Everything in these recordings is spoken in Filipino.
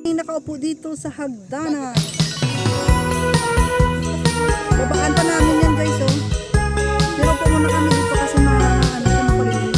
Nakaupo dito sa hagdanan. Babaan pa namin yan guys, oh. Pero po muna kami dito kasi ano siya makulimlim.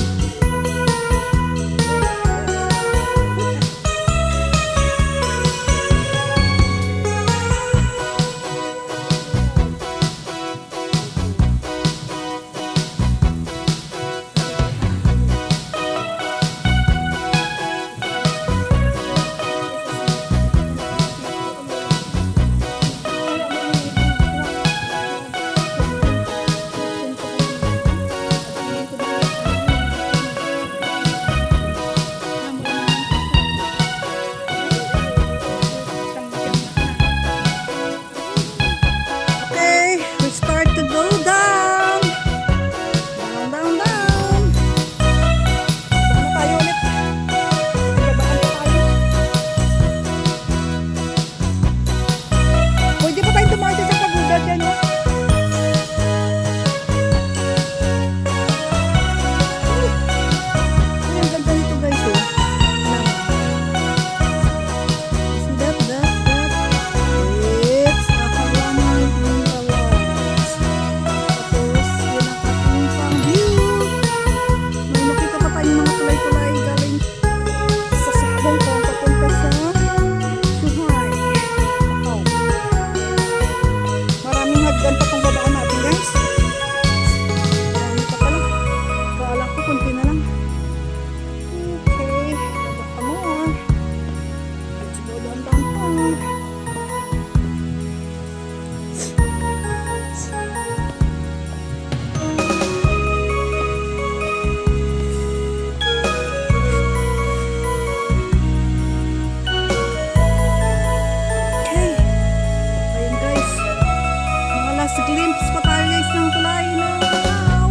Glimpse pa tayo guys ng tulay na wow.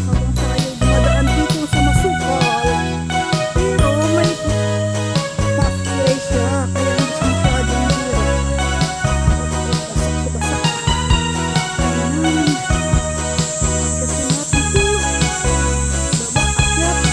Habang tayo dumadaan dito sa masukal, pero may pathway siya kaya hindi siya masyadong hirap. Basak-basak. Ayan. Kasi natin ito. Baba, akyat. Baba, akyat.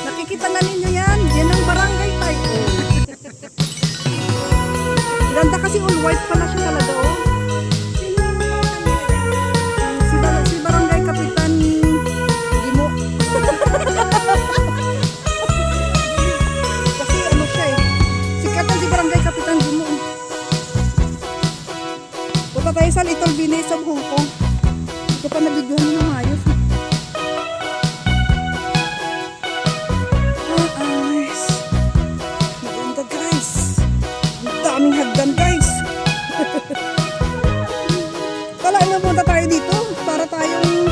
Nakikita na ninyo yan. Yan ang barangay tayo. Ganda kasi all white pala siya talaga, oh. Si barangay Kapitan Gimo. Kasi ano siya eh. Sikat na si barangay Kapitan Gimo. Punta tayo sa Little Venice of Hong Kong. Ito pa nabidyohan nyo ng ayos. Daming hagdan guys. Kala na punta tayo dito para tayong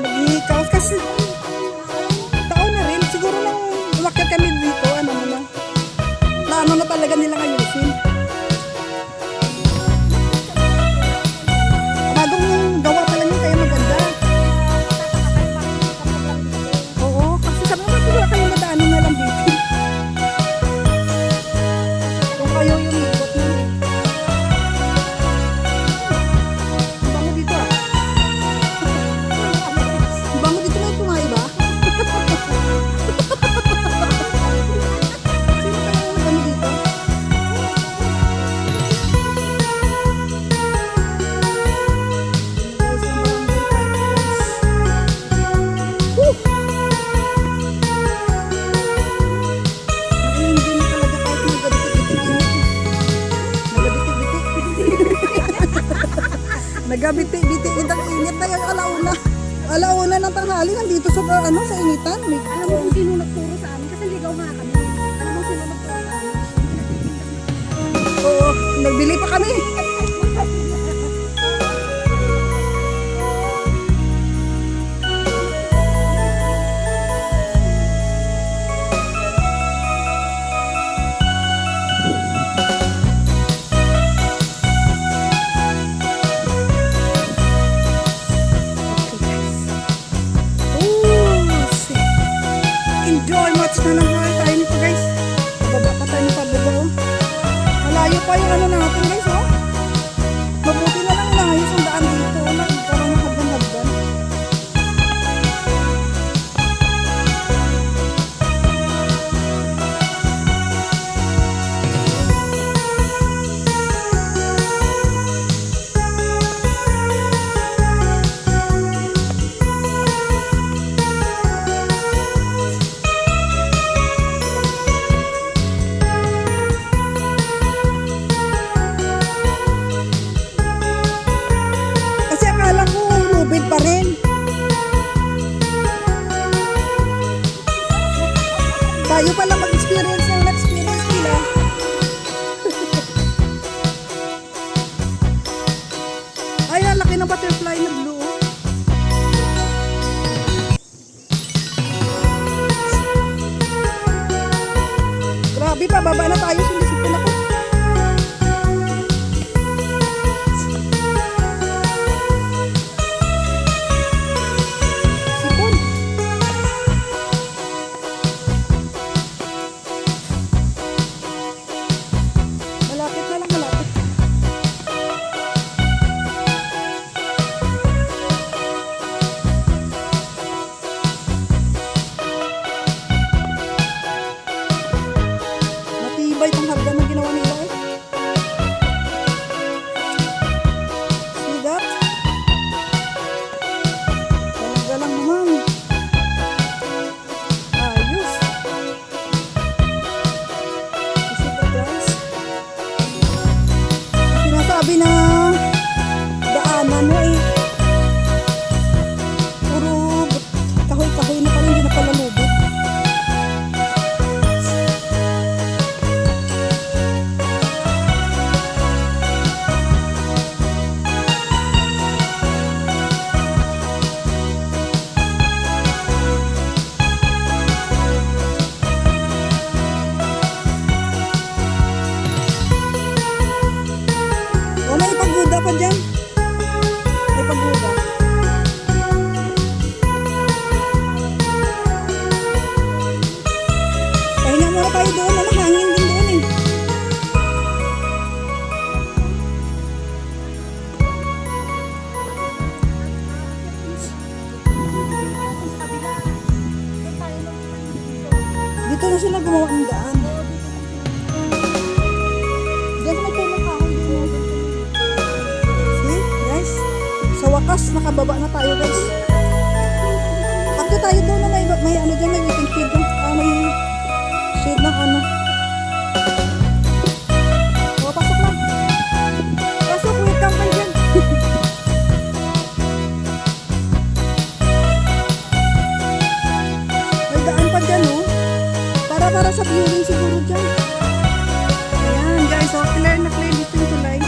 mag-hikaw kasi taon na rin siguro nang umakyat kami dito ano na plano na talaga nilang ayusin. Ali, nandito sa ano, sa initan. May, Alam mo kung sino nagturo sa amin kasi ligaw nga kami. Alam mo sino nagturo sa amin? oo, nagbili pa kami. Enjoy much na lang tayo nito guys. Bababa pa tayo ng pababa oh. Malayo pa yung ano natin guys oh. Mabuti na lang inayos ang daan dito. Parang nakagandagdan. Kasi akala ko lubid pa rin. Tayo pala mag-experience ng experience nila. Ay, ang laki ng butterfly na blue. Grabe pa, baba na tayo. Sinisipin ako. Sipon. Malapit na lang, malapit. Matibay itong hagdan na ginawa nila eh. See that? Galang-galang naman. Ayos. See that guys? Ang sinasabi na daanan mo eh. Puro kahoy-kahoy na pala, hindi na pala lubid. O, may pagoda pa dyan. May pagoda. Pahinga muna tayo doon. Ano, hangin din doon eh. Dito na sila gumawa ng daan. Diyan may punong kahoy din. See, guys? Sa wakas, nakababa na tayo, guys. Akto tayo doon na may ano dyan, may waiting shade dyan. May shade ng ano. O, pasok lang. Pasok, wait lang kayo dyan. May daan pa dyan, oh. Para sa viewing siguro dyan. Ayan, guys. So, clear na clear dito yung tulay.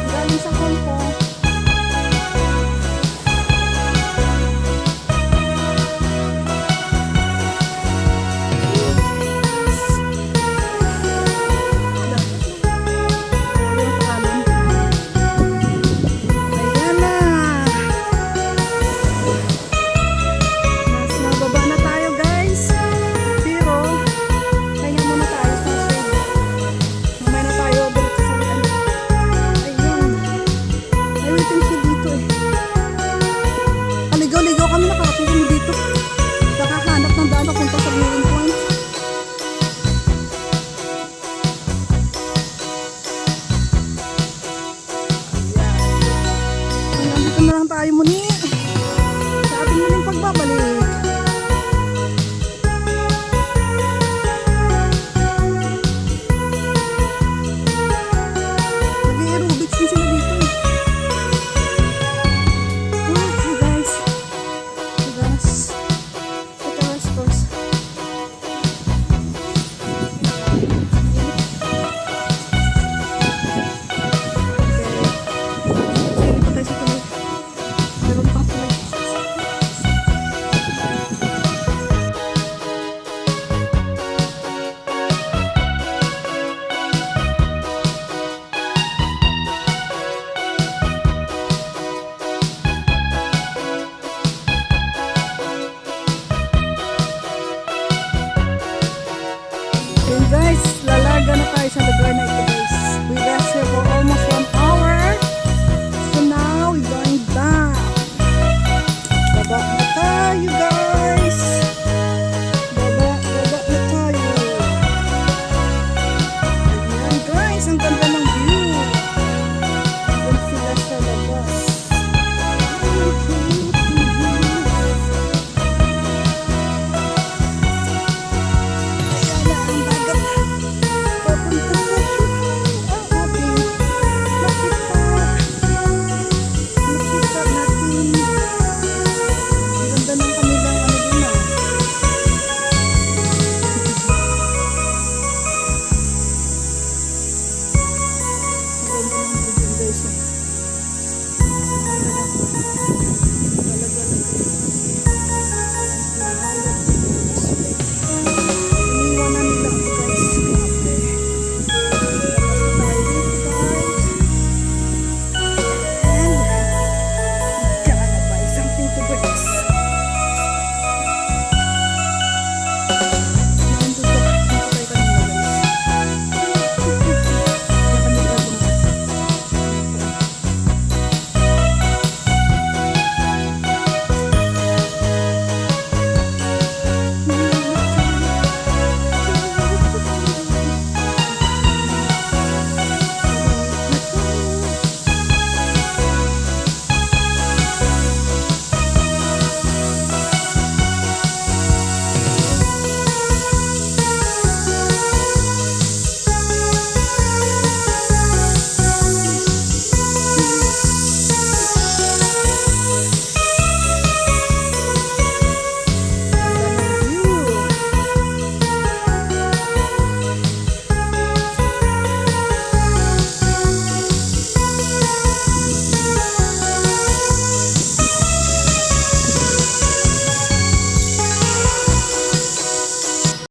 Galing sa Hong Kong. Ayan na. Mas nababa na tayo, guys. Pero, kaya muna tayo sa shade. Mamaya na tayo diretso sa lian. Ayun. May waiting shade dito eh. Aligaw-ligaw kami, nakarating kami dito. Nakahanap ng daan papunta sa viewing point. Ayan. Nandito na lang tayo muli. Sa ating muling pagbabalik. Nag-aerobics din sila dito eh. Wow, sa lugar na ito.